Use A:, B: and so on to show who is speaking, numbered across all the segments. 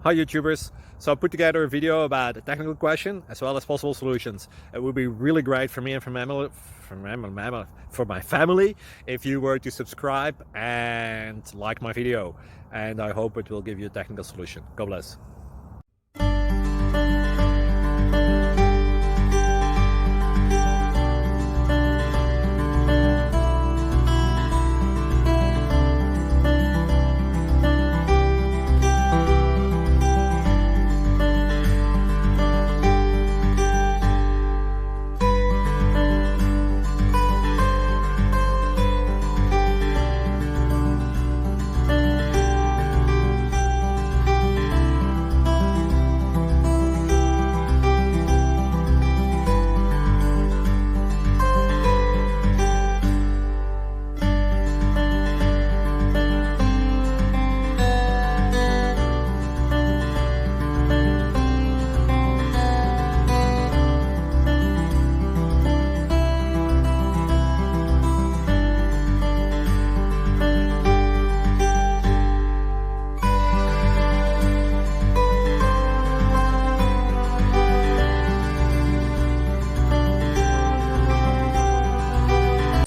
A: Hi YouTubers! So I put together a video about a technical question as well as possible solutions. It would be really great for me and for my family if you were to subscribe and like my video, and I hope it will give you a technical solution. God bless.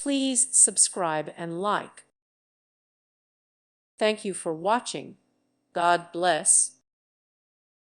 B: Please subscribe and like. Thank you for watching. God bless.